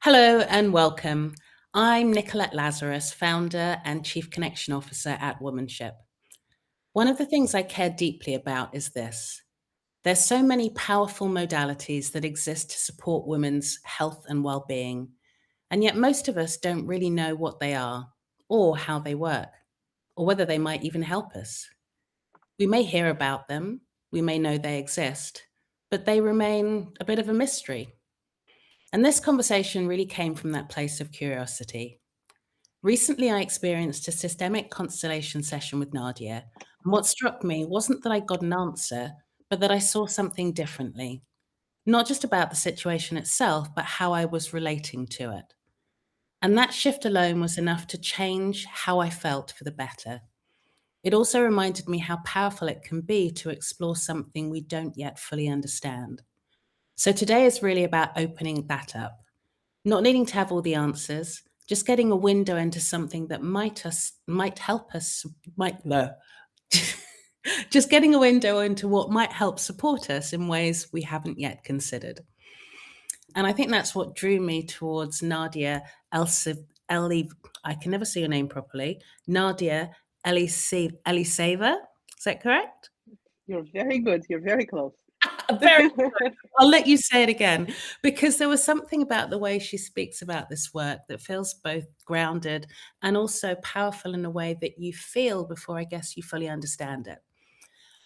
Hello and welcome. I'm Nicolette Lazarus, founder and Chief Connection Officer at Womanship. One of the things I care deeply about is this. There's so many powerful modalities that exist to support women's health and well-being, and yet most of us don't really know what they are, or how they work, or whether they might even help us. We may hear about them, we may know they exist, but they remain a bit of a mystery. And this conversation really came from that place of curiosity. Recently, I experienced a systemic constellation session with Nadia, and what struck me wasn't that I got an answer, but that I saw something differently. Not just about the situation itself, but how I was relating to it. And that shift alone was enough to change how I felt for the better. It also reminded me how powerful it can be to explore something we don't yet fully understand. So today is really about opening that up. Not needing to have all the answers, just getting a window into something that might help us, might no. Just getting a window into what might help support us in ways we haven't yet considered. And I think that's what drew me towards Nadia Eli, I can never say your name properly. Nadia Eliseeva. Is that correct? You're very good. You're very close. Very good. I'll let you say it again, because there was something about the way she speaks about this work that feels both grounded and also powerful in a way that you feel before I guess you fully understand it.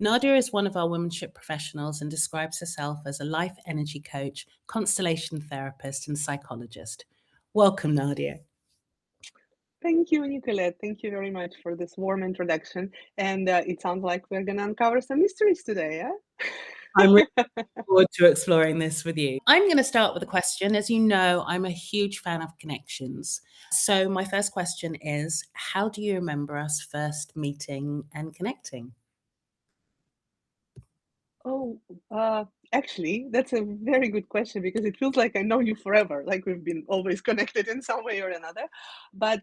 Nadia is one of our womanship professionals and describes herself as a life energy coach, constellation therapist, and psychologist. Welcome, Nadia. Thank you, Nicolette. Thank you very much for this warm introduction. And it sounds like we're going to uncover some mysteries today, I'm really yeah? looking forward to exploring this with you. I'm going to start with a question. As you know, I'm a huge fan of connections. So, my first question is, how do you remember us first meeting and connecting? Oh, actually, that's a very good question because it feels like I know you forever, like we've been always connected in some way or another. But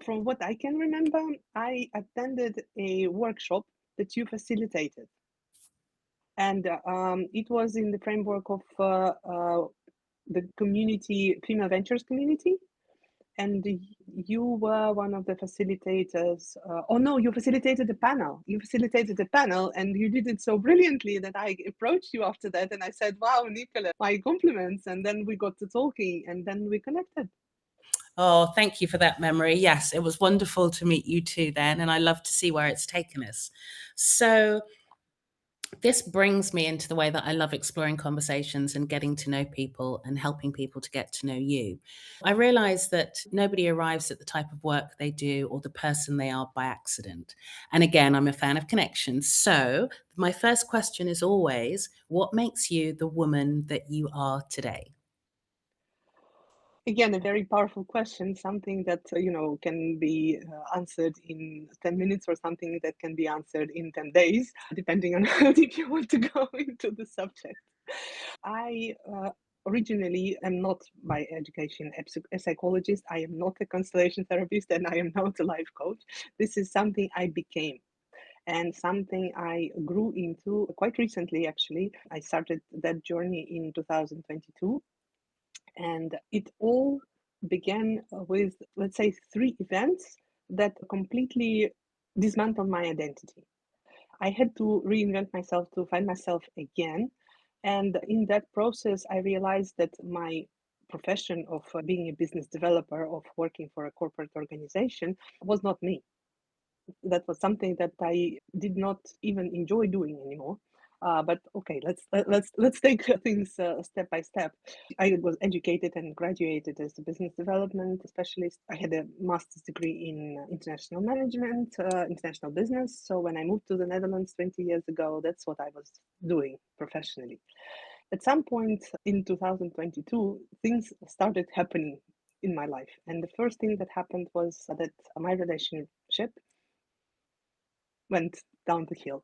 from what I can remember, I attended a workshop that you facilitated. And it was in the framework of the community, Female Ventures community. And you were one of the facilitators. Oh no, you facilitated the panel. You facilitated the panel, and you did it so brilliantly that I approached you after that, and I said, "Wow, Nicola, my compliments." And then we got to talking, and then we connected. Oh, thank you for that memory. Yes, it was wonderful to meet you too then, and I love to see where it's taken us. So, this brings me into the way that I love exploring conversations and getting to know people and helping people to get to know you. I realize that nobody arrives at the type of work they do or the person they are by accident. And again, I'm a fan of connections. So, my first question is always, what makes you the woman that you are today? Again, a very powerful question, something that can be answered in 10 minutes or something that can be answered in 10 days, depending on how deep you want to go into the subject. I originally am not by education a psychologist. I am not a constellation therapist, and I am not a life coach. This is something I became and something I grew into quite recently, actually. I started that journey in 2022, and it all began with, let's say, three events that completely dismantled my identity. I had to reinvent myself to find myself again. And in that process, I realized that my profession of being a business developer, of working for a corporate organization, was not me. That was something that I did not even enjoy doing anymore. But okay, let's take things step by step. I was educated and graduated as a business development specialist. I had a master's degree in international management, international business. So when I moved to the Netherlands 20 years ago, that's what I was doing professionally. At some point in 2022, things started happening in my life. And the first thing that happened was that my relationship went down the hill.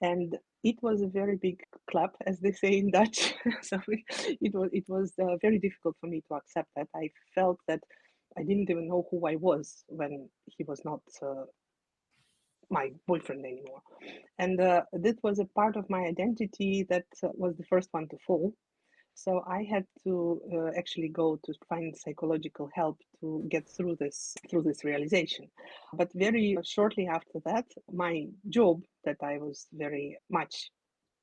And it was a very big clap, as they say in Dutch. So it was very difficult for me to accept that. I felt that I didn't even know who I was when he was not my boyfriend anymore. And that was a part of my identity that was the first one to fall. So I had to actually go to find psychological help to get through this realization. But very shortly after that, my job that I was very much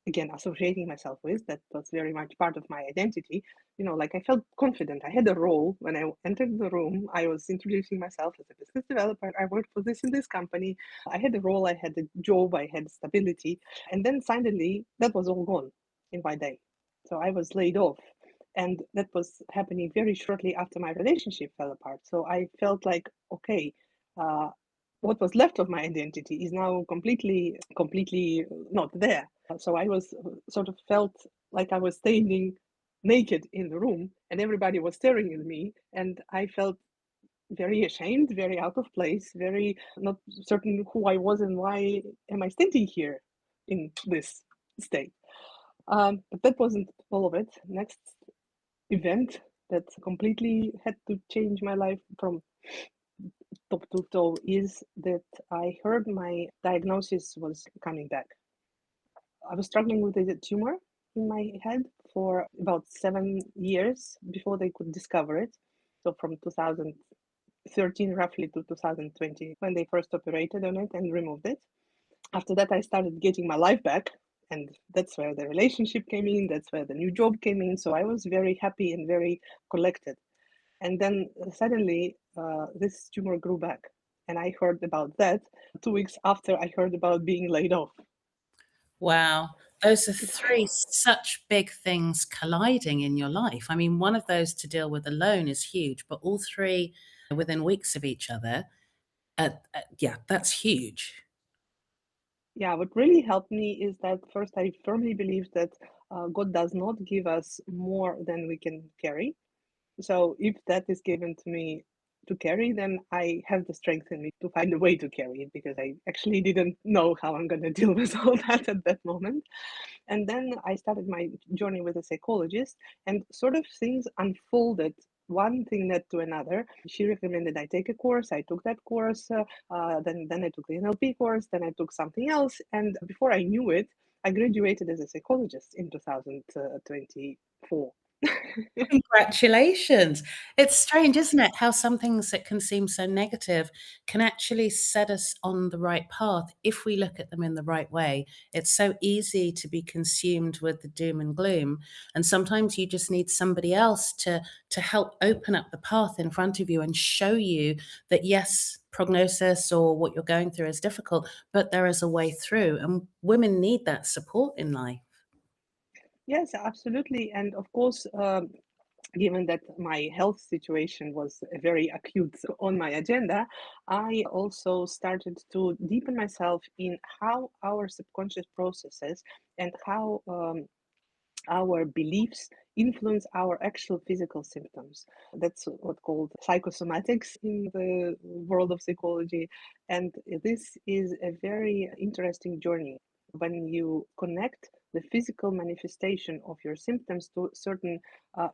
again associating myself with, that was very much part of my identity. Like I felt confident. I had a role when I entered the room. I was introducing myself as a business developer. I worked for this in this company. I had a role, I had a job, I had stability. And then suddenly that was all gone in one day. So I was laid off. And that was happening very shortly after my relationship fell apart. So I felt like, okay, uh, what was left of my identity is now completely not there. So I was sort of felt like I was standing naked in the room and everybody was staring at me, and I felt very ashamed, very out of place, very not certain who I was and why am I standing here in this state. But that wasn't all of it. Next event that completely had to change my life from top to toe is that I heard my diagnosis was coming back. I was struggling with a tumor in my head for about 7 years before they could discover it. So from 2013 roughly to 2020 when they first operated on it and removed it. After that, I started getting my life back. And that's where the relationship came in. That's where the new job came in. So I was very happy and very collected. And then suddenly, this tumor grew back. And I heard about that 2 weeks after I heard about being laid off. Wow. Those are three such big things colliding in your life. I mean, one of those to deal with alone is huge, but all three within weeks of each other, yeah, that's huge. Yeah, what really helped me is that first, I firmly believe that God does not give us more than we can carry. So if that is given to me to carry, then I have the strength in me to find a way to carry it, because I actually didn't know how I'm going to deal with all that at that moment. And then I started my journey with a psychologist, and sort of things unfolded. One thing led to another. She recommended I take a course. I took that course. Then I took the NLP course. Then I took something else. And before I knew it, I graduated as a psychologist in 2024. Congratulations. It's strange, isn't it? How some things that can seem so negative can actually set us on the right path if we look at them in the right way. It's so easy to be consumed with the doom and gloom. And sometimes you just need somebody else to help open up the path in front of you and show you that, yes, prognosis or what you're going through is difficult, but there is a way through. And women need that support in life. Yes, absolutely. And of course, given that my health situation was very acute on my agenda, I also started to deepen myself in how our subconscious processes and how our beliefs influence our actual physical symptoms. That's what called psychosomatics in the world of psychology. And this is a very interesting journey when you connect the physical manifestation of your symptoms to certain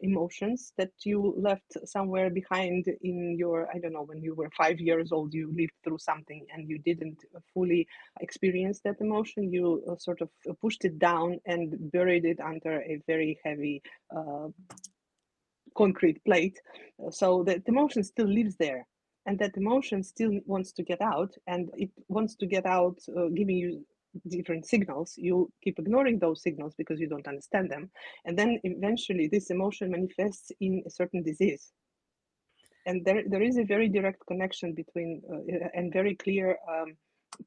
emotions that you left somewhere behind in your, I don't know, when you were 5 years old, you lived through something and you didn't fully experience that emotion. You sort of pushed it down and buried it under a very heavy concrete plate. So the emotion still lives there. And that emotion still wants to get out, and it wants to get out, giving you different signals. You keep ignoring those signals because you don't understand them. And then eventually, this emotion manifests in a certain disease. And there is a very direct connection between and very clear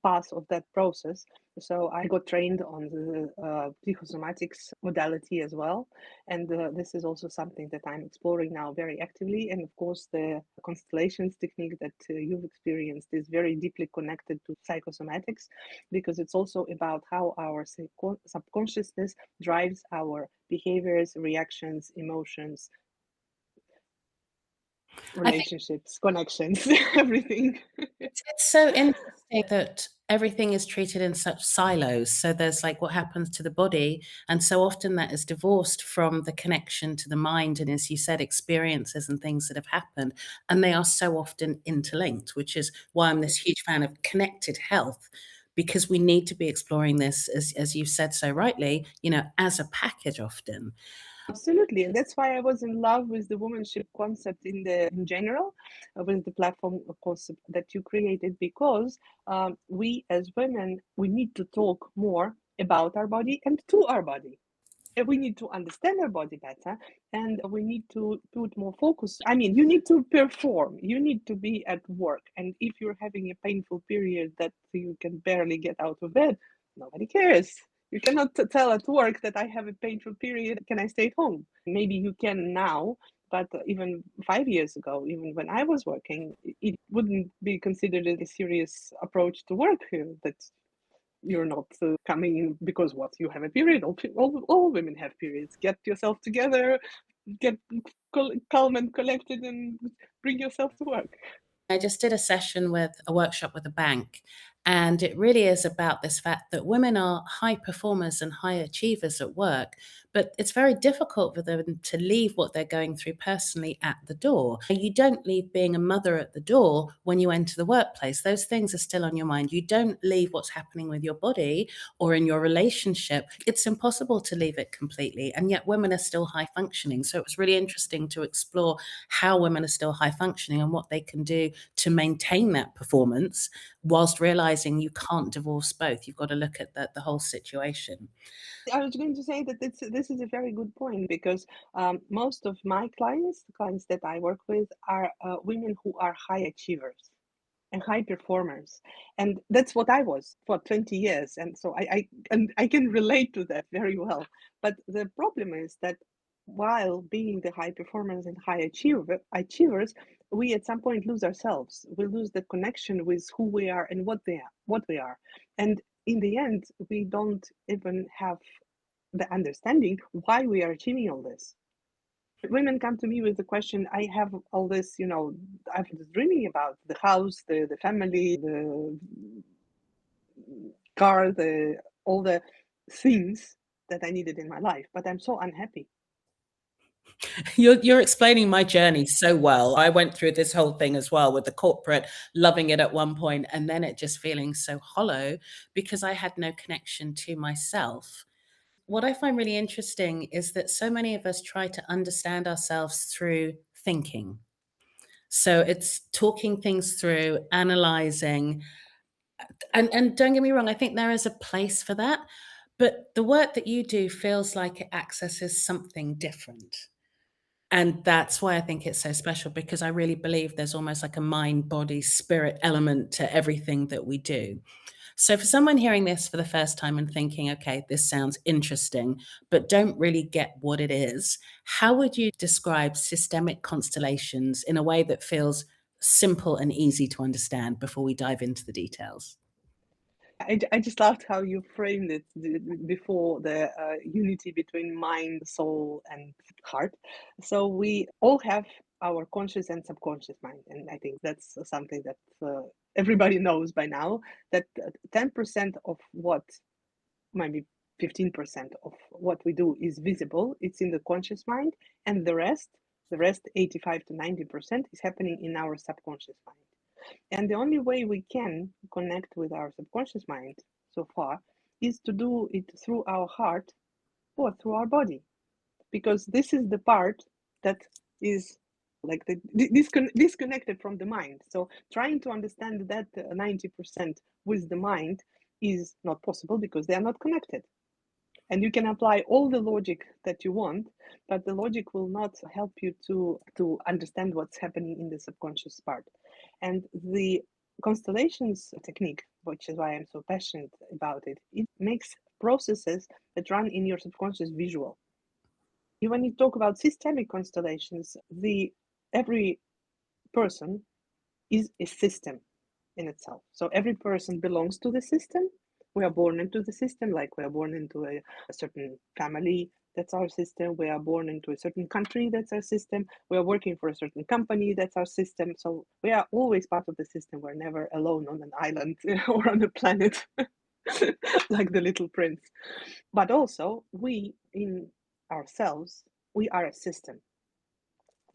path of that process. So I got trained on the psychosomatics modality as well, and this is also something that I'm exploring now very actively. And of course, the constellations technique that you've experienced is very deeply connected to psychosomatics, because it's also about how our subconsciousness drives our behaviors, reactions, emotions, I think relationships, connections, everything. it's so interesting that everything is treated in such silos. So there's like what happens to the body, and so often that is divorced from the connection to the mind, and as you said, experiences and things that have happened, and they are so often interlinked, which is why I'm this huge fan of connected health, because we need to be exploring this, as you've said so rightly, as a package often. Absolutely, and that's why I was in love with the womanship concept in general, with the platform concept that you created, because we as women, we need to talk more about our body and to our body. And we need to understand our body better, and we need to put more focus. I mean, you need to perform, you need to be at work, and if you're having a painful period that you can barely get out of bed, nobody cares. You cannot tell at work that I have a painful period, can I stay at home? Maybe you can now, but even 5 years ago, even when I was working, it wouldn't be considered a serious approach to work here. That you're not coming in because what, you have a period. All women have periods. Get yourself together, get calm and collected, and bring yourself to work. I just did a session with a workshop with a bank, and it really is about this fact that women are high performers and high achievers at work, but it's very difficult for them to leave what they're going through personally at the door. You don't leave being a mother at the door when you enter the workplace. Those things are still on your mind. You don't leave what's happening with your body or in your relationship. It's impossible to leave it completely, and yet women are still high functioning. So it was really interesting to explore how women are still high functioning and what they can do to maintain that performance, whilst realizing you can't divorce both. You've got to look at the whole situation. I was going to say that this is a very good point, because most of my clients, the clients that I work with, are women who are high achievers and high performers, and that's what I was for 20 years, and so I can relate to that very well. But the problem is that while being the high performers and high achievers, we at some point lose ourselves. We lose the connection with who we are and what we are, and in the end, we don't even have the understanding why we are achieving all this. Women come to me with the question, I have all this, I've been dreaming about the house, the family, the car, all the things that I needed in my life, but I'm so unhappy. You're explaining my journey so well. I went through this whole thing as well, with the corporate, loving it at one point, and then it just feeling so hollow because I had no connection to myself. What I find really interesting is that so many of us try to understand ourselves through thinking. So it's talking things through, analyzing, and don't get me wrong, I think there is a place for that. But the work that you do feels like it accesses something different. And that's why I think it's so special, because I really believe there's almost like a mind, body, spirit element to everything that we do. So for someone hearing this for the first time and thinking, okay, this sounds interesting, but don't really get what it is, how would you describe systemic constellations in a way that feels simple and easy to understand before we dive into the details? I just loved how you framed it before, the unity between mind, soul, and heart. So we all have our conscious and subconscious mind, and I think that's something that everybody knows by now. That 10% of what, maybe 15% of what we do is visible. It's in the conscious mind, and the rest 85 to 90% is happening in our subconscious mind. And the only way we can connect with our subconscious mind so far is to do it through our heart or through our body, because this is the part that is like disconnected from the mind. So trying to understand that 90% with the mind is not possible, because they are not connected. And you can apply all the logic that you want, but the logic will not help you to understand what's happening in the subconscious part. And the constellations technique, which is why I'm so passionate about it, it makes processes that run in your subconscious visual. When you talk about systemic constellations, every person is a system in itself. So every person belongs to the system. We are born into the system, like we are born into a certain family, that's our system. We are born into a certain country, that's our system. We are working for a certain company, that's our system. So we are always part of the system. We're never alone on an island or on a planet like the little prince. But also, we in ourselves, we are a system.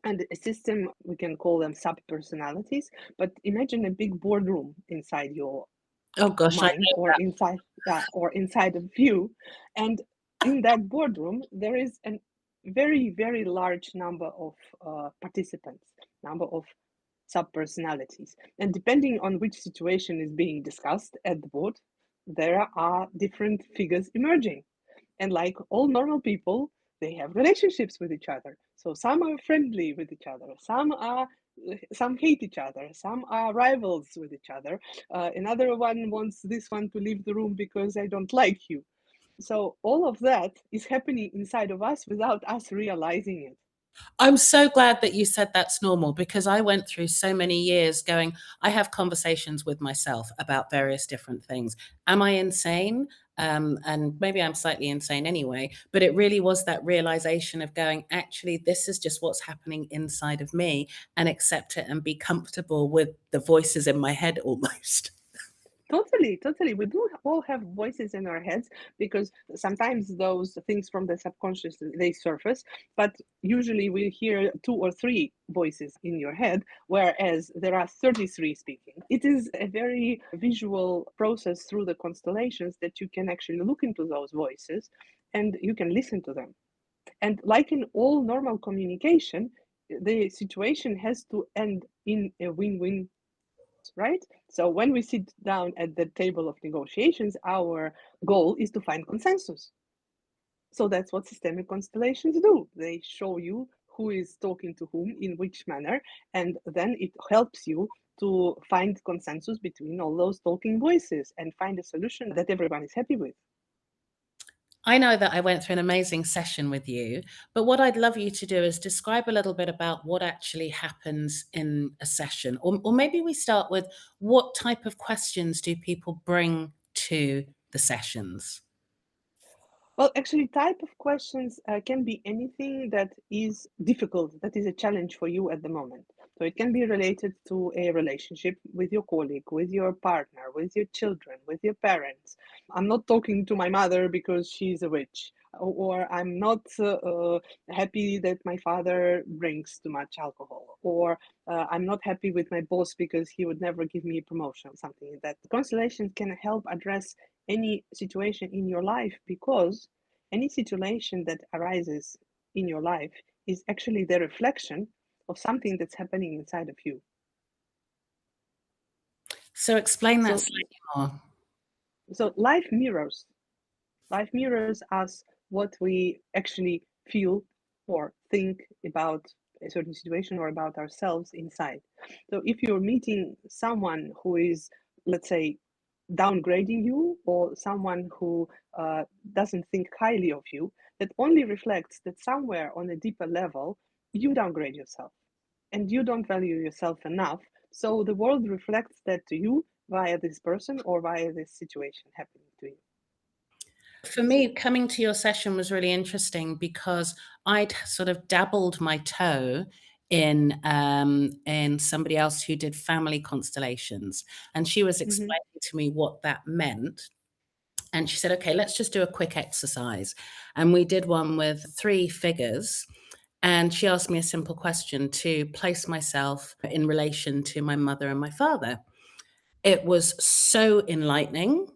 And a system, we can call them sub personalities, but imagine a big boardroom inside your Oh gosh, I mind, or inside of you, and in that boardroom there is an very, very large number of participants, number of subpersonalities. And depending on which situation is being discussed at the board, there are different figures emerging. And like all normal people, they have relationships with each other. So some are friendly with each other, some hate each other, some are rivals with each other. Another one wants this one to leave the room because I don't like you. So all of that is happening inside of us without us realizing it. I'm so glad that you said that's normal, because I went through so many years going, I have conversations with myself about various different things. Am I insane? And maybe I'm slightly insane anyway, but it really was that realization of going, actually, this is just what's happening inside of me, and accept it and be comfortable with the voices in my head almost. Totally, totally. We do all have voices in our heads because sometimes those things from the subconscious they surface, but usually we hear two or three voices in your head, whereas there are 33 speaking. It is a very visual process through the constellations that you can actually look into those voices and you can listen to them. And like in all normal communication, the situation has to end in a win-win, right? So when we sit down at the table of negotiations, our goal is to find consensus. So that's what systemic constellations do. They show you who is talking to whom in which manner, and then it helps you to find consensus between all those talking voices and find a solution that everyone is happy with. I know that I went through an amazing session with you, but what I'd love you to do is describe a little bit about what actually happens in a session. Or maybe we start with, what type of questions do people bring to the sessions? Well, actually, type of questions can be anything that is difficult, that is a challenge for you at the moment. So it can be related to a relationship with your colleague, with your partner, with your children, with your parents. I'm not talking to my mother because she's a witch, or I'm not happy that my father drinks too much alcohol, or I'm not happy with my boss because he would never give me a promotion, something like that. Constellation can help address any situation in your life, because any situation that arises in your life is actually the reflection of something that's happening inside of you. So explain that So, slightly more. so life mirrors us what we actually feel or think about a certain situation or about ourselves inside. So if you're meeting someone who is, let's say, downgrading you, or someone who doesn't think highly of you, that only reflects that somewhere on a deeper level, you downgrade yourself and you don't value yourself enough. So the world reflects that to you via this person or via this situation happening to you. For me, coming to your session was really interesting because I'd sort of dabbled my toe in somebody else who did family constellations, and she was Mm-hmm. explaining to me what that meant. And she said, okay, let's just do a quick exercise. And we did one with three figures. And she asked me a simple question to place myself in relation to my mother and my father. It was so enlightening.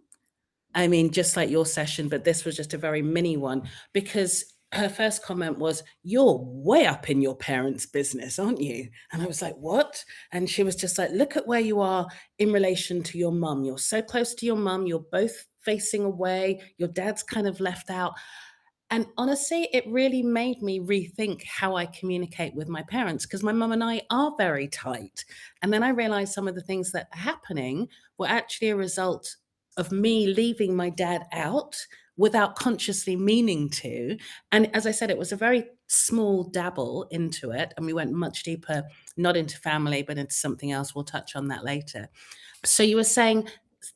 I mean, just like your session, but this was just a very mini one, because her first comment was, "You're way up in your parents' business, aren't you?" And I was like, "What?" And she was just like, "Look at where you are in relation to your mum. You're so close to your mum. You're both facing away. Your dad's kind of left out." And honestly, it really made me rethink how I communicate with my parents, because my mum and I are very tight. And then I realized some of the things that are happening were actually a result of me leaving my dad out without consciously meaning to. And as I said, it was a very small dabble into it. And we went much deeper, not into family, but into something else. We'll touch on that later. So you were saying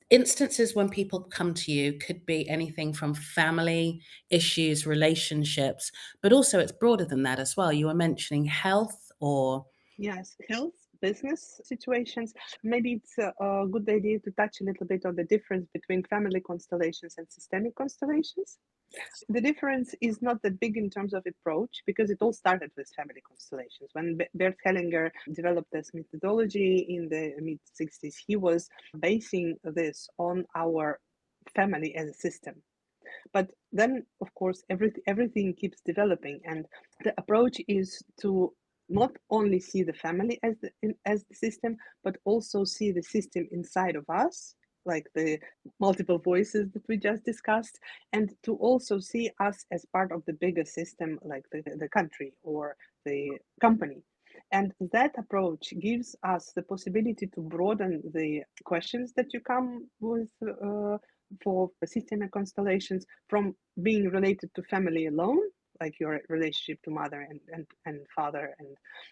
instances when people come to you could be anything from family issues, relationships, but also it's broader than that as well. You were mentioning health or Yes, health, business situations. Maybe it's a good idea to touch a little bit on the difference between family constellations and systemic constellations. yes. The difference is not that big in terms of approach, because it all started with family constellations. When Bert Hellinger developed this methodology in the mid 60s, he was basing this on our family as a system. But then, of course, everything keeps developing, and the approach is to not only see the family as the system, but also see the system inside of us, like the multiple voices that we just discussed, and to also see us as part of the bigger system, like the country or the company. And that approach gives us the possibility to broaden the questions that you come with for systemic constellations, from being related to family alone, like your relationship to mother and father. And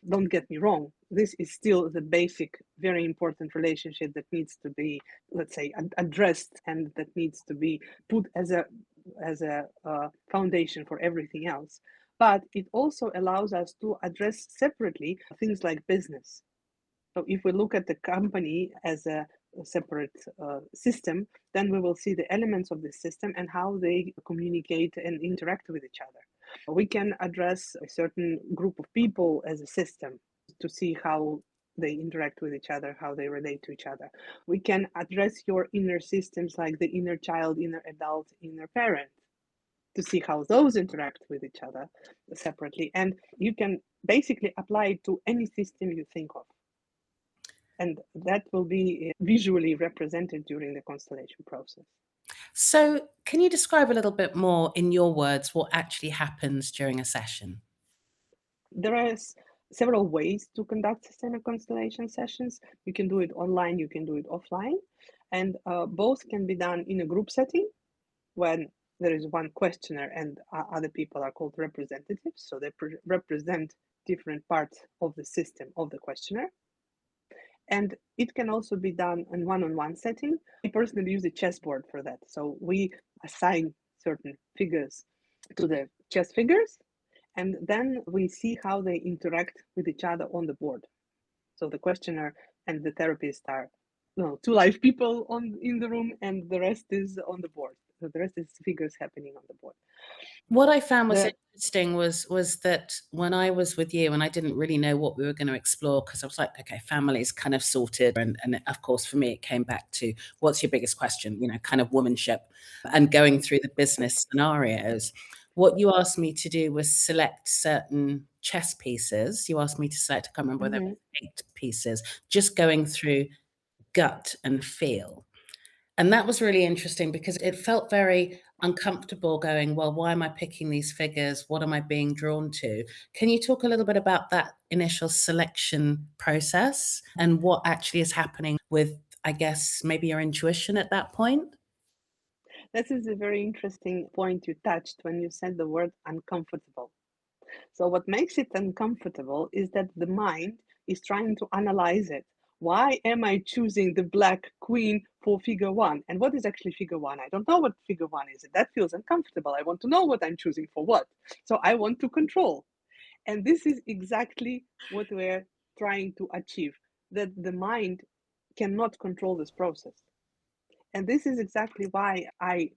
don't get me wrong, this is still the basic, very important relationship that needs to be, let's say, addressed, and that needs to be put as a foundation for everything else. But it also allows us to address separately things like business. So if we look at the company as a separate system, then we will see the elements of the system and how they communicate and interact with each other. We can address a certain group of people as a system to see how they interact with each other, how they relate to each other. We can address your inner systems, like the inner child, inner adult, inner parent, to see how those interact with each other separately. And you can basically apply it to any system you think of. And that will be visually represented during the constellation process. So, can you describe a little bit more in your words what actually happens during a session? There are several ways to conduct systemic constellation sessions. You can do it online, you can do it offline, and both can be done in a group setting when there is one questioner and other people are called representatives. So they represent different parts of the system of the questioner. And it can also be done in one-on-one setting. I personally use a chessboard for that. So we assign certain figures to the chess figures, and then we see how they interact with each other on the board. So the questioner and the therapist are, two live people in the room, and the rest is on the board. So the rest is figures happening on the board. What I found was interesting was that when I was with you, and I didn't really know what we were going to explore, because I was like, okay, family's kind of sorted. And of course, for me, it came back to what's your biggest question, kind of womanship, and going through the business scenarios. What you asked me to do was select certain chess pieces. You asked me to select, I can't remember whether it was 8 pieces, just going through gut and feel. And that was really interesting because it felt very uncomfortable going, well, why am I picking these figures? What am I being drawn to? Can you talk a little bit about that initial selection process and what actually is happening with, I guess, maybe your intuition at that point? This is a very interesting point you touched when you said the word uncomfortable. So what makes it uncomfortable is that the mind is trying to analyze it. Why am I choosing the black queen for figure 1? And what is actually figure 1? I don't know what figure 1 is. That feels uncomfortable. I want to know what I'm choosing for what. So I want to control. And this is exactly what we're trying to achieve, that the mind cannot control this process. And this is exactly why I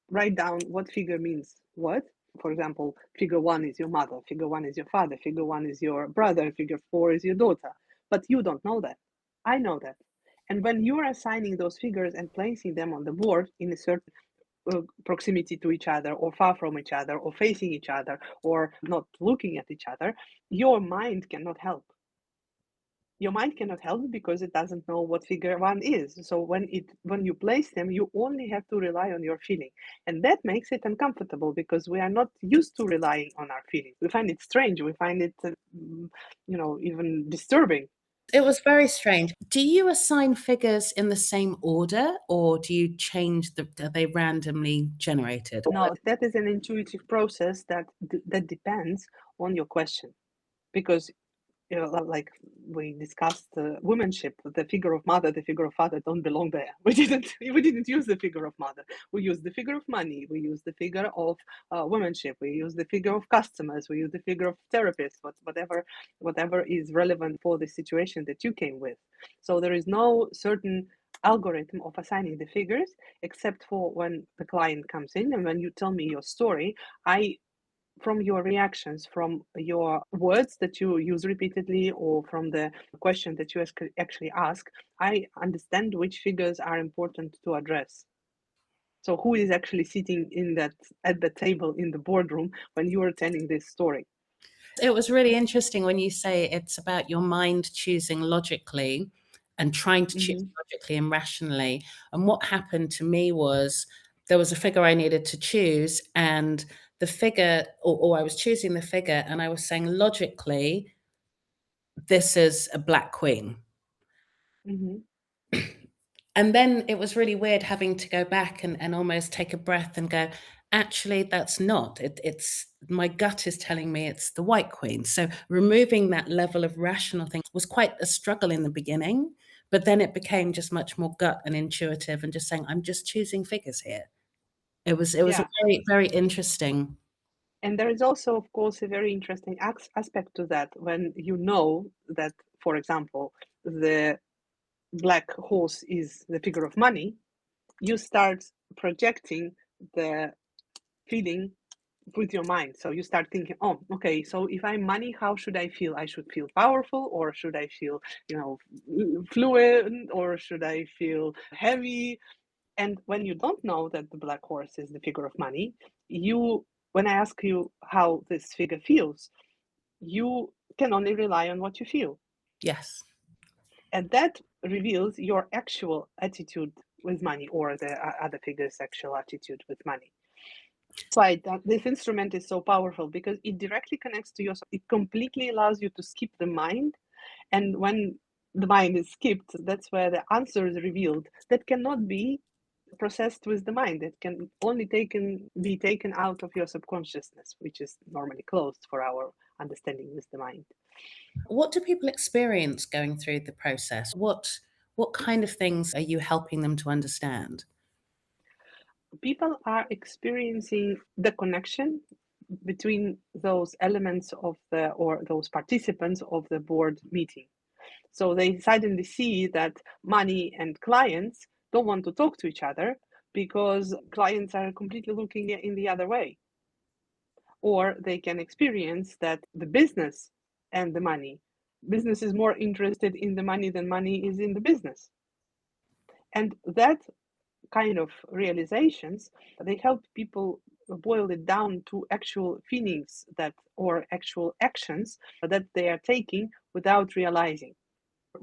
write down what figure means what. For example, figure 1 is your mother, figure 1 is your father, figure 1 is your brother, figure 4 is your daughter. But you don't know that. I know that. And when you are assigning those figures and placing them on the board in a certain proximity to each other, or far from each other, or facing each other, or not looking at each other, your mind cannot help. Your mind cannot help because it doesn't know what figure 1 is. So when you place them, you only have to rely on your feeling. And that makes it uncomfortable because we are not used to relying on our feelings. We find it strange. We find it, even disturbing. It was very strange. Do you assign figures in the same order, or do you change are they randomly generated? No, that is an intuitive process that depends on your question. Because like we discussed, womanship, the figure of mother, the figure of father don't belong there. We didn't use the figure of mother. We used the figure of money. We used the figure of womanship. We use the figure of customers. We use the figure of therapist. Whatever is relevant for the situation that you came with. So there is no certain algorithm of assigning the figures, except for when the client comes in and when you tell me your story. From your reactions, from your words that you use repeatedly, or from the question that you actually ask, I understand which figures are important to address. So who is actually sitting at the table in the boardroom when you are telling this story? It was really interesting when you say it's about your mind choosing logically and trying to choose Mm-hmm. logically and rationally. And what happened to me was there was a figure I needed to choose, and the figure, or I was choosing the figure, and I was saying logically, this is a black queen. Mm-hmm. And then it was really weird having to go back and almost take a breath and go, actually, that's not. It's my gut is telling me it's the white queen. So removing that level of rational thing was quite a struggle in the beginning, but then it became just much more gut and intuitive and just saying, I'm just choosing figures here. It was a Yeah. very, very interesting. And there is also, of course, a very interesting aspect to that when you know that, for example, the black horse is the figure of money, you start projecting the feeling with your mind. So you start thinking, oh, okay, so if I'm money, how should I feel? I should feel powerful, or should I feel, fluent, or should I feel heavy? And when you don't know that the black horse is the figure of money, when I ask you how this figure feels, you can only rely on what you feel. Yes. And that reveals your actual attitude with money, or the other figure's actual attitude with money. That's why this instrument is so powerful, because it directly connects to yourself. It completely allows you to skip the mind. And when the mind is skipped, that's where the answer is revealed that cannot be processed with the mind. It can only be taken out of your subconsciousness, which is normally closed for our understanding with the mind. What do people experience going through the process? What kind of things are you helping them to understand? People are experiencing the connection between those elements of the or those participants of the board meeting. So they suddenly see that money and clients don't want to talk to each other because clients are completely looking in the other way. Or they can experience that the business and the money, business is more interested in the money than money is in the business. And that kind of realizations, they help people boil it down to actual feelings that or actual actions that they are taking without realizing.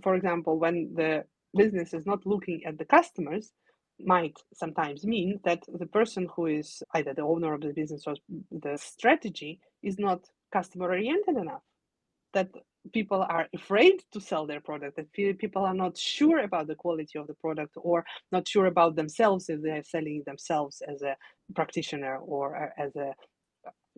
For example, when the business is not looking at the customers, might sometimes mean that the person who is either the owner of the business or the strategy is not customer oriented enough, that people are afraid to sell their product, that people are not sure about the quality of the product, or not sure about themselves if they're selling themselves as a practitioner or as a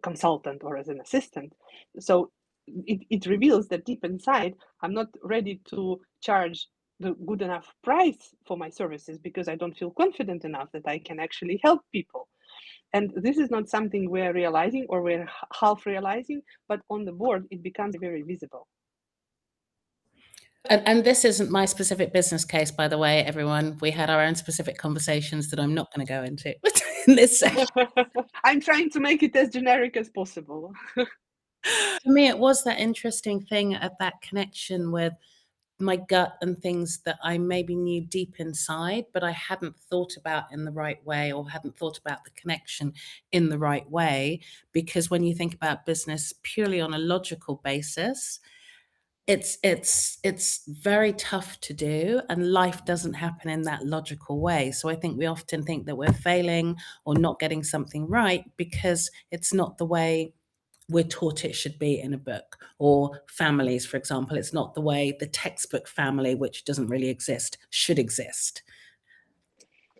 consultant or as an assistant. So it reveals that deep inside, I'm not ready to charge the good enough price for my services because I don't feel confident enough that I can actually help people. And this is not something we're realizing or we're half realizing, but on the board, it becomes very visible. And this isn't my specific business case, by the way, everyone. We had our own specific conversations that I'm not going to go into in this session. I'm trying to make it as generic as possible. For me, it was that interesting thing at that connection with my gut and things that I maybe knew deep inside, but I hadn't thought about in the right way or hadn't thought about the connection in the right way. Because when you think about business purely on a logical basis, it's very tough to do, and life doesn't happen in that logical way. So I think we often think that we're failing or not getting something right because it's not the way we're taught it should be in a book. Or families, for example, it's not the way the textbook family, which doesn't really exist, should exist.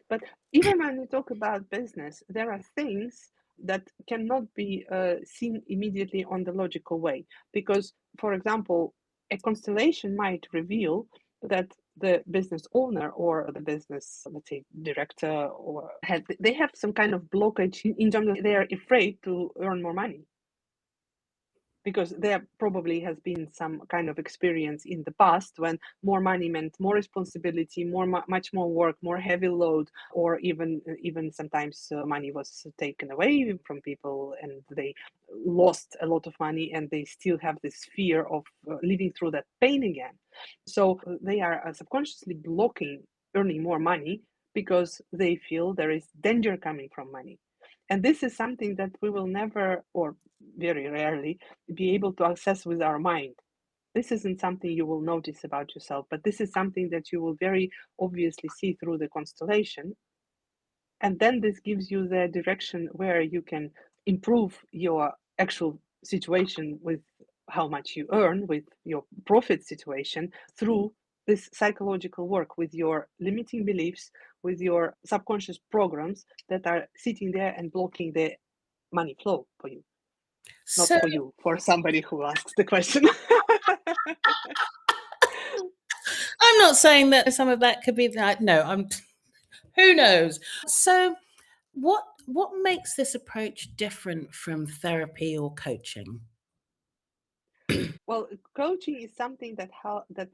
But even when we talk about business, there are things that cannot be seen immediately on the logical way. Because, for example, a constellation might reveal that the business owner or the business, let's say, director or head, they have some kind of blockage in terms of they are afraid to earn more money, because there probably has been some kind of experience in the past when more money meant more responsibility, much more work, more heavy load, or even sometimes money was taken away from people and they lost a lot of money, and they still have this fear of living through that pain again. So they are subconsciously blocking earning more money because they feel there is danger coming from money. And this is something that we will never, or very rarely, be able to access with our mind. This isn't something you will notice about yourself, but this is something that you will very obviously see through the constellation. And then this gives you the direction where you can improve your actual situation with how much you earn, with your profit situation, through this psychological work with your limiting beliefs, with your subconscious programs that are sitting there and blocking the money flow for you. Not So for you, for somebody who asks the question. I'm not saying that some of that could be that. No, I'm. Who knows? So, what makes this approach different from therapy or coaching? Well, coaching is something that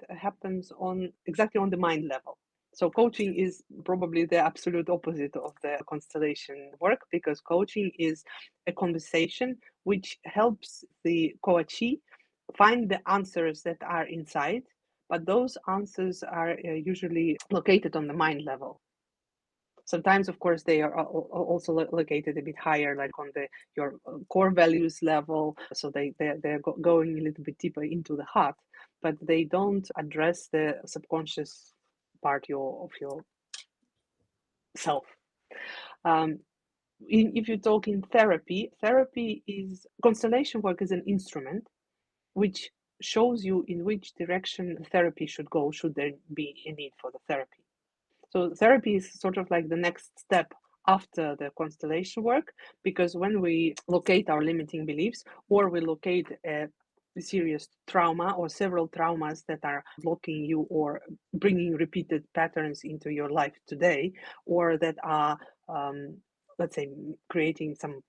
happens on exactly on the mind level. So coaching is probably the absolute opposite of the constellation work, because coaching is a conversation which helps the coachee find the answers that are inside, but those answers are usually located on the mind level. Sometimes, of course, they are also located a bit higher, like on your core values level. So they're going a little bit deeper into the heart, but they don't address the subconscious part of your self. Um, if you talk in therapy, therapy is constellation work is an instrument which shows you in which direction therapy should go, should there be a need for the therapy. So therapy is sort of like the next step after the constellation work, because when we locate our limiting beliefs, or we locate a serious trauma or several traumas that are blocking you or bringing repeated patterns into your life today, or that are, let's say, creating some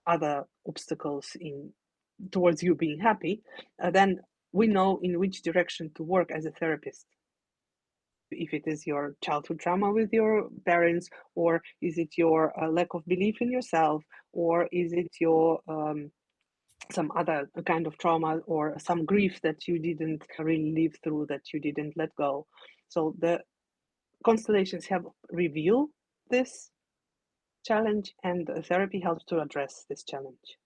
other obstacles in towards you being happy, then we know in which direction to work as a therapist. If it is your childhood trauma with your parents, or is it your lack of belief in yourself, or is it your some other kind of trauma or some grief that you didn't really live through, that you didn't let go. So the constellations have revealed this challenge, and therapy helps to address this challenge.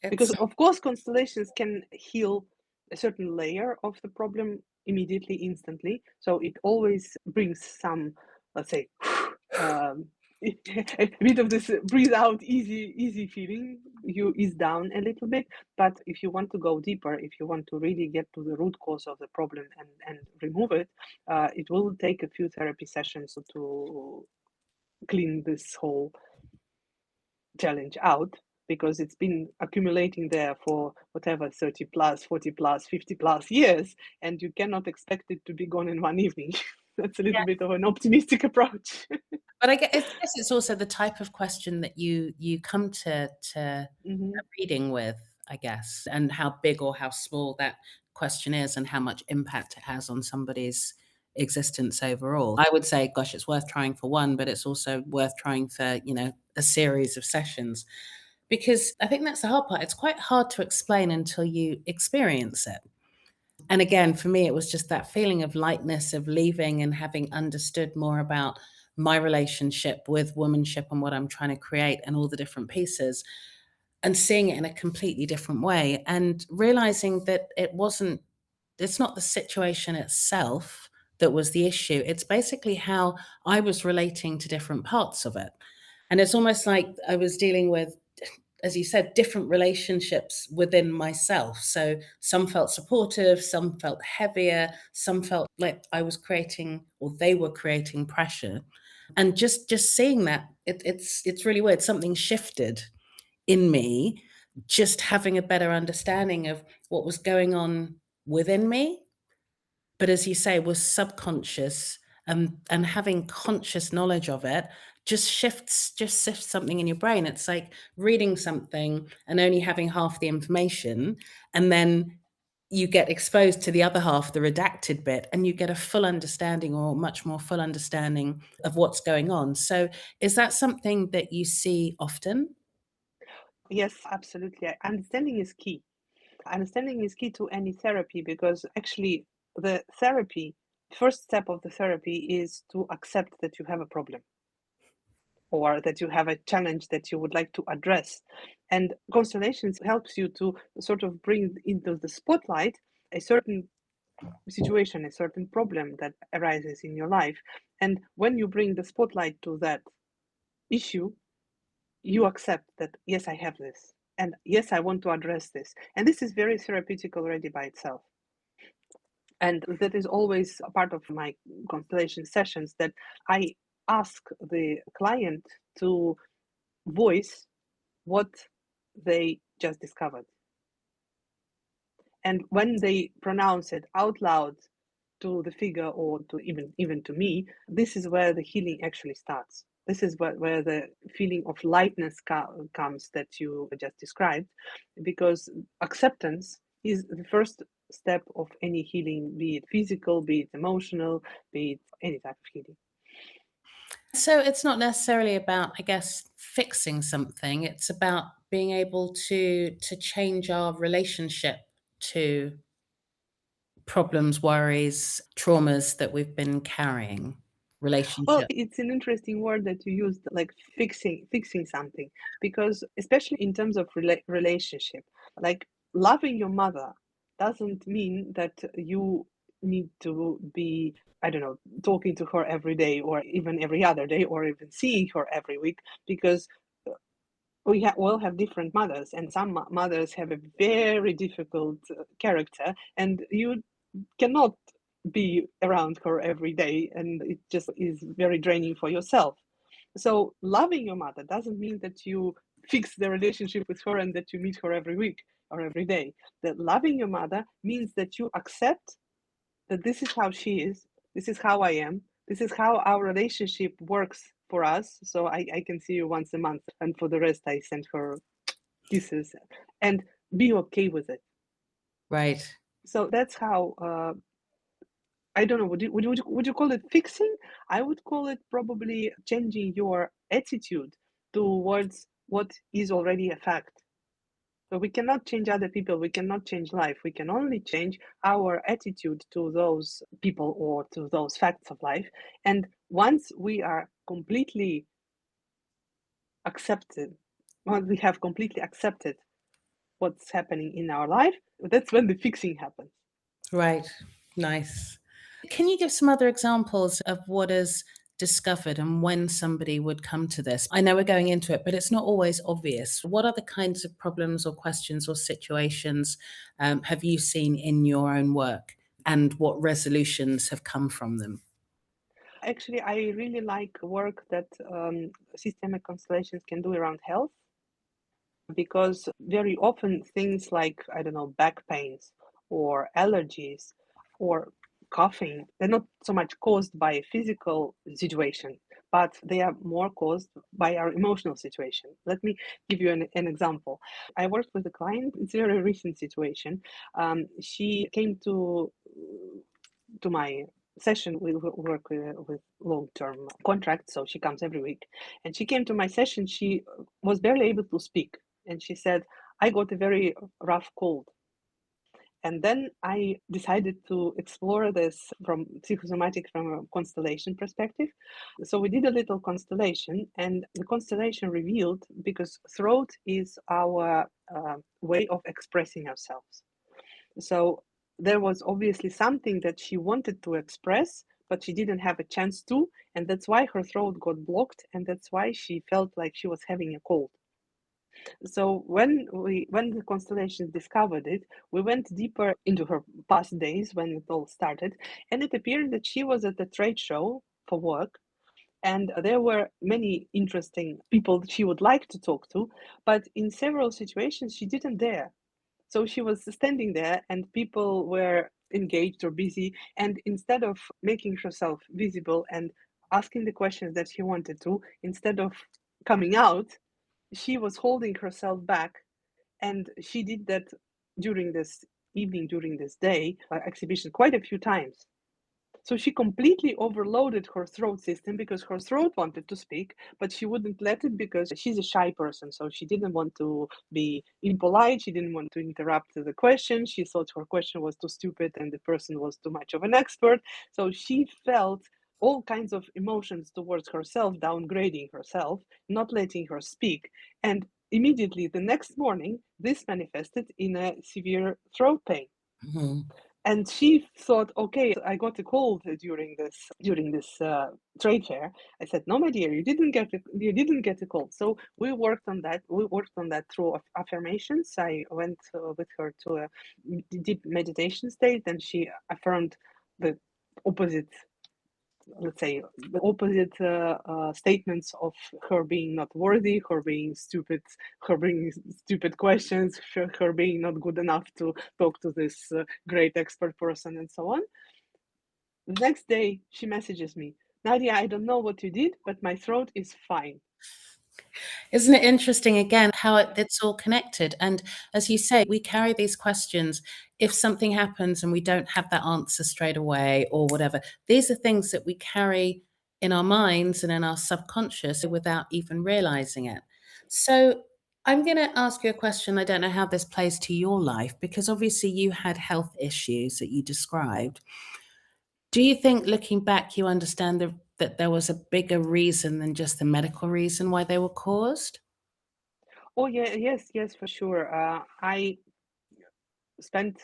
It's Because of course constellations can heal a certain layer of the problem immediately, instantly, so it always brings some, let's say, a bit of this breathe out easy feeling, you ease down a little bit. But if you want to go deeper, if you want to really get to the root cause of the problem and remove it, it will take a few therapy sessions to clean this whole challenge out, because it's been accumulating there for whatever 30 plus 40 plus 50 plus years, and you cannot expect it to be gone in one evening. That's a little bit of an optimistic approach. But I guess it's also the type of question that you come to a Hmm. reading with, I guess, and how big or how small that question is and how much impact it has on somebody's existence overall. I would say, gosh, it's worth trying for one, but it's also worth trying for, a series of sessions. Because I think that's the hard part. It's quite hard to explain until you experience it. And again, for me, it was just that feeling of lightness, of leaving and having understood more about my relationship with womanship and what I'm trying to create and all the different pieces, and seeing it in a completely different way and realizing that it's not the situation itself that was the issue. It's basically how I was relating to different parts of it. And it's almost like I was dealing with, as you said, different relationships within myself. So some felt supportive, some felt heavier, some felt like I was creating or they were creating pressure. And just seeing that, it's really weird. Something shifted in me, just having a better understanding of what was going on within me, but as you say, was subconscious, and having conscious knowledge of it just shifts something in your brain. It's like reading something and only having half the information, and then you get exposed to the other half, the redacted bit, and you get a full understanding or much more full understanding of what's going on. So is that something that you see often? Yes, absolutely. Understanding is key. Understanding is key to any therapy, because actually the therapy First step of the therapy is to accept that you have a problem or that you have a challenge that you would like to address. And Constellations helps you to sort of bring into the spotlight a certain situation, a certain problem that arises in your life. And when you bring the spotlight to that issue, you accept that, yes, I have this. And yes, I want to address this. And this is very therapeutic already by itself. And that is always a part of my constellation sessions, that I ask the client to voice what they just discovered. And when they pronounce it out loud to the figure or to even to me, this is where the healing actually starts. This is where the feeling of lightness comes that you just described, because acceptance is the first step of any healing, be it physical, be it emotional, be it any type of healing. So it's not necessarily about, I guess, fixing something. It's about being able to change our relationship to problems, worries, traumas that we've been carrying. Well, Relationship. it's an interesting word that you used, like fixing something, because especially in terms of relationship, like loving your mother doesn't mean that you need to be, I don't know, talking to her every day or even every other day or even seeing her every week, because we all have different mothers, and some mothers have a very difficult character, and you cannot be around her every day, and it just is very draining for yourself. So loving your mother doesn't mean that you fix the relationship with her and that you meet her every week or every day. That loving your mother means that you accept that this is how she is, this is how I am, this is how our relationship works for us. So I can see you once a month, and for the rest, I send her kisses, and be okay with it. Right. So that's how. I don't know. Would you call it fixing? I would call it probably changing your attitude towards what is already a fact. So we cannot change other people. We cannot change life. We can only change our attitude to those people or to those facts of life. And once we are completely accepted, once we have completely accepted what's happening in our life, that's when the fixing happens. Right. Nice. Can you give some other examples of what is discovered and when somebody would come to this? I know we're going into it, but it's not always obvious. What other kinds of problems or questions or situations have you seen in your own work, and what resolutions have come from them? Actually, I really like work that systemic constellations can do around health, because very often things like, I don't know, back pains or allergies or coughing, they're not so much caused by a physical situation, but they are more caused by our emotional situation. Let me give you an example. I worked with a client, it's a very recent situation. She came to my session. We work with long-term contracts, so she comes every week, and she came to my session. She was barely able to speak, and she said, I got a very rough cold. And then I decided to explore this from psychosomatic, from a constellation perspective. So we did a little constellation, and the constellation revealed, because throat is our way of expressing ourselves. So there was obviously something that she wanted to express, but she didn't have a chance to, and that's why her throat got blocked, and that's why she felt like she was having a cold. So when the constellations discovered it, we went deeper into her past days when it all started, and it appeared that she was at a trade show for work, and there were many interesting people that she would like to talk to, but in several situations she didn't dare. So she was standing there, and people were engaged or busy. And instead of making herself visible and asking the questions that she wanted to, instead of coming out, she was holding herself back. And she did that during this evening, during this day exhibition, quite a few times. So she completely overloaded her throat system because her throat wanted to speak, but she wouldn't let it because she's a shy person. So she didn't want to be impolite. She didn't want to interrupt the question. She thought her question was too stupid and the person was too much of an expert. So she felt all kinds of emotions towards herself, downgrading herself, not letting her speak. And immediately the next morning, this manifested in a severe throat pain. Mm-hmm. And she thought, okay, I got a cold during this trade fair. I said, no, my dear, you didn't get a cold. So we worked on that. We worked on that through affirmations. I went with her to a deep meditation state, and she affirmed the opposite, let's say, the opposite statements of her being not worthy, her being stupid questions, her being not good enough to talk to this great expert person, and so on. The next day, she messages me, Nadia, I don't know what you did, but my throat is fine. Isn't it interesting again how it's all connected? And as you say, we carry these questions. If something happens and we don't have that answer straight away or whatever, these are things that we carry in our minds and in our subconscious without even realizing it. So I'm going to ask you a question. I don't know how this plays to your life, because obviously you had health issues that you described. Do you think, looking back, you understand that there was a bigger reason than just the medical reason why they were caused? Oh, yeah, yes, for sure. I spent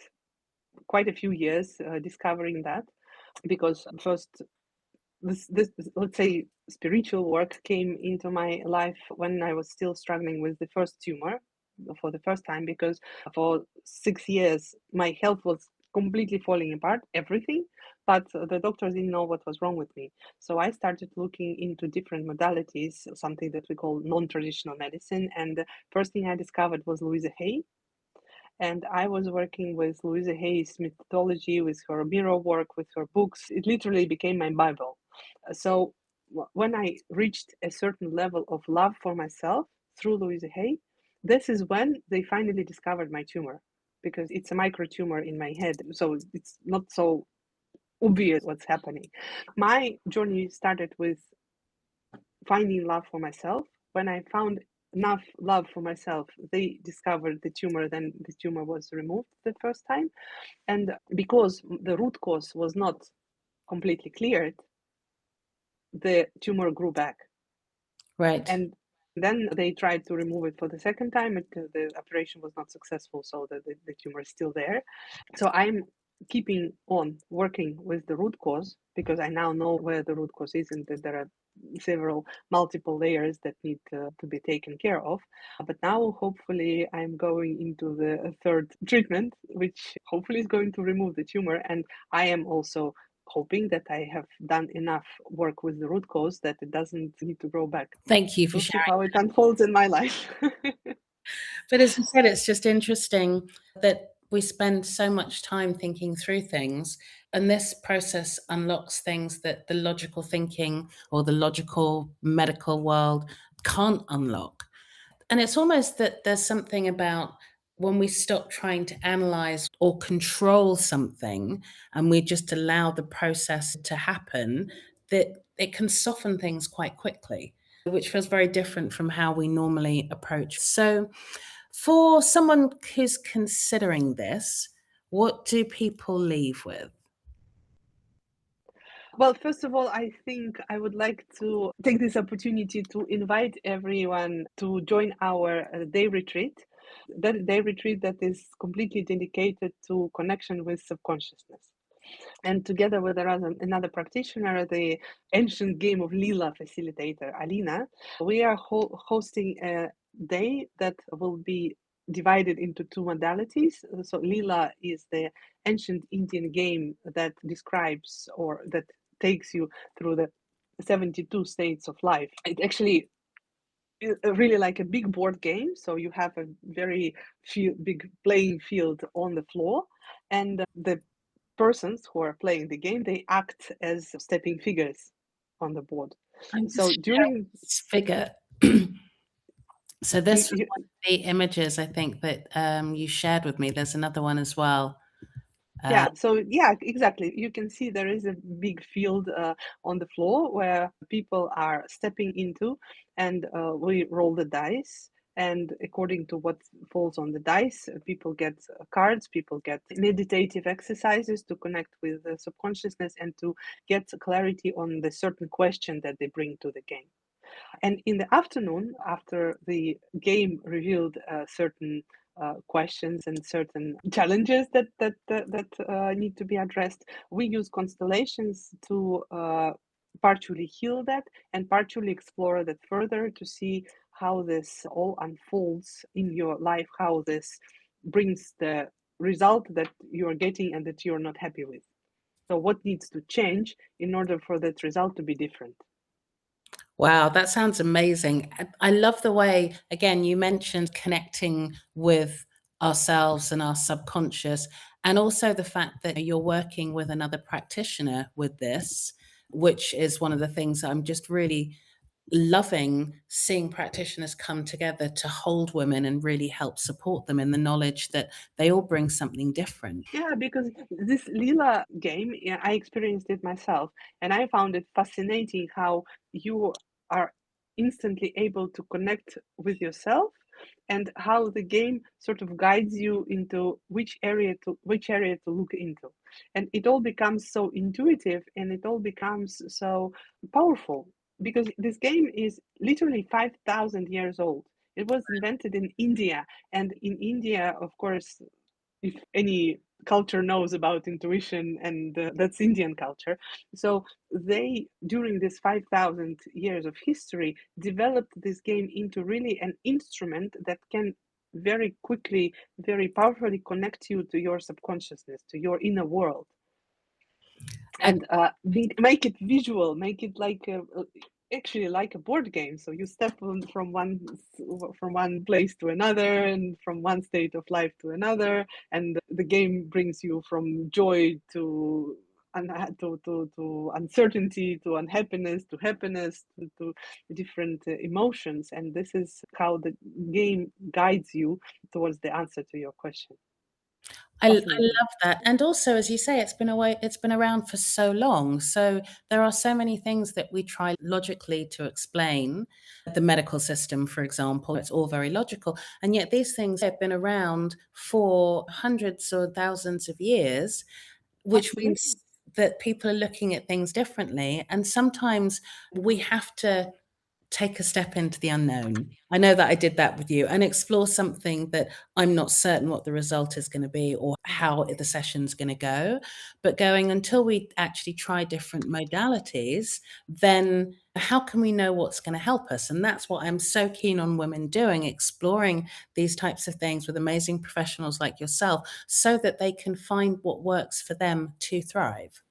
quite a few years discovering that because first this let's say spiritual work came into my life when I was still struggling with the first tumor for the first time, because for 6 years my health was completely falling apart, everything, but the doctors didn't know what was wrong with me. So I started looking into different modalities, something that we call non-traditional medicine, and the first thing I discovered was Louisa Hay. And I was working with Louisa Hay's methodology, with her mirror work, with her books. It literally became my Bible. So when I reached a certain level of love for myself through Louisa Hay, this is when they finally discovered my tumor, because it's a micro tumor in my head. So it's not so obvious what's happening. My journey started with finding love for myself. When I found enough love for myself, they discovered the tumor, then the tumor was removed the first time. And because the root cause was not completely cleared, the tumor grew back. Right. And then they tried to remove it for the second time. The operation was not successful, so the tumor is still there. So I'm keeping on working with the root cause, because I now know where the root cause is and that there are multiple layers that need to be taken care of. But now, hopefully, I'm going into the third treatment, which hopefully is going to remove the tumor. And I am also hoping that I have done enough work with the root cause that it doesn't need to grow back. Thank you for We'll see sharing. how it unfolds in my life. But as you said, it's just interesting that we spend so much time thinking through things, and this process unlocks things that the logical thinking or the logical medical world can't unlock. And it's almost that there's something about when we stop trying to analyze or control something and we just allow the process to happen, that it can soften things quite quickly, which feels very different from how we normally approach. So, for someone who's considering this, what do people leave with? Well, first of all, I think I would like to take this opportunity to invite everyone to join our day retreat. That day retreat that is completely dedicated to connection with subconsciousness. And together with another practitioner, the ancient game of Lila facilitator, Alina, we are hosting a day that will be divided into two modalities. So Lila is the ancient Indian game that describes, or that takes you through the 72 states of life. It actually is really like a big board game. So you have a very big playing field on the floor, and the persons who are playing the game, they act as stepping figures on the board. I'm So just sharing during this figure. So you, this was you, one of the images I think that you shared with me. There's another one as well. Yeah, so yeah, exactly. You can see there is a big field on the floor where people are stepping into, and we roll the dice. And according to what falls on the dice, people get cards, people get meditative exercises to connect with the subconsciousness and to get clarity on the certain question that they bring to the game. And in the afternoon, after the game revealed certain questions and certain challenges that need to be addressed, we use constellations to partially heal that and partially explore that further to see how this all unfolds in your life, how this brings the result that you're getting and that you're not happy with. So, what needs to change in order for that result to be different? Wow, that sounds amazing. I love the way, again, you mentioned connecting with ourselves and our subconscious, and also the fact that you're working with another practitioner with this, which is one of the things I'm just really loving, seeing practitioners come together to hold women and really help support them in the knowledge that they all bring something different. Yeah, because this Lila game, yeah, I experienced it myself, and I found it fascinating how you are instantly able to connect with yourself, and how the game sort of guides you into which area to look into, and it all becomes so intuitive, and it all becomes so powerful because this game is literally 5,000 years old. It was invented in India, and in India, of course, if any culture knows about intuition, and that's Indian culture. So they, during this 5,000 years of history, developed this game into really an instrument that can very quickly, very powerfully connect you to your subconsciousness, to your inner world, and make it visual, make it like actually like a board game. So you step from one place to another, and from one state of life to another, and the game brings you from joy to to uncertainty, to unhappiness, to happiness, to different emotions, and this is how the game guides you towards the answer to your question. I Fascinating. love that. And also, as you say, it's been around for so long. So there are so many things that we try logically to explain. The medical system, for example, it's all very logical. And yet these things have been around for hundreds or thousands of years, which means Absolutely. that people are looking at things differently. And sometimes we have to take a step into the unknown. I know that I did that with you, and explore something that I'm not certain what the result is going to be or how the session's going to go. But going until we actually try different modalities, then how can we know what's going to help us? And that's what I'm so keen on women doing, exploring these types of things with amazing professionals like yourself so that they can find what works for them to thrive.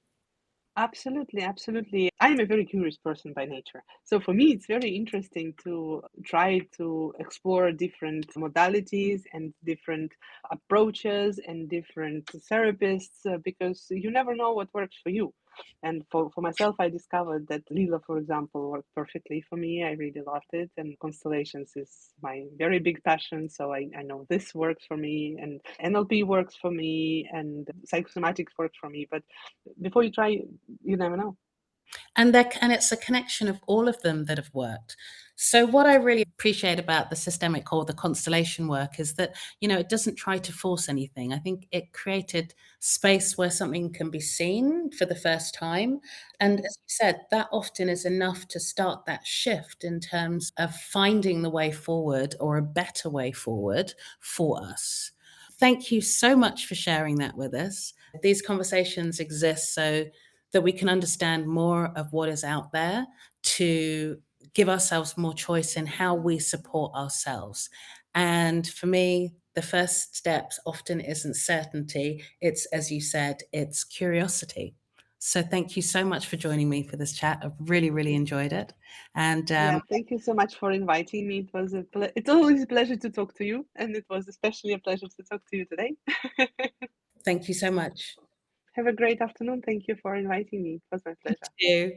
Absolutely, absolutely. I'm a very curious person by nature. So for me, it's very interesting to try to explore different modalities and different approaches and different therapists because you never know what works for you. And for myself, I discovered that Lila, for example, worked perfectly for me. I really loved it. And constellations is my very big passion. So I know this works for me, and NLP works for me, and psychosomatics works for me. But before you try, you never know. And it's a connection of all of them that have worked. So what I really appreciate about the systemic or the constellation work is that, it doesn't try to force anything. I think it created space where something can be seen for the first time. And as you said, that often is enough to start that shift in terms of finding the way forward or a better way forward for us. Thank you so much for sharing that with us. These conversations exist so that we can understand more of what is out there, to give ourselves more choice in how we support ourselves. And for me, the first steps often isn't certainty. It's, as you said, it's curiosity. So thank you so much for joining me for this chat. I've really, really enjoyed it. And Yeah, thank you so much for inviting me. It's always a pleasure to talk to you, and it was especially a pleasure to talk to you today. thank you so much. Have a great afternoon. Thank you for inviting me. It was my You pleasure. too.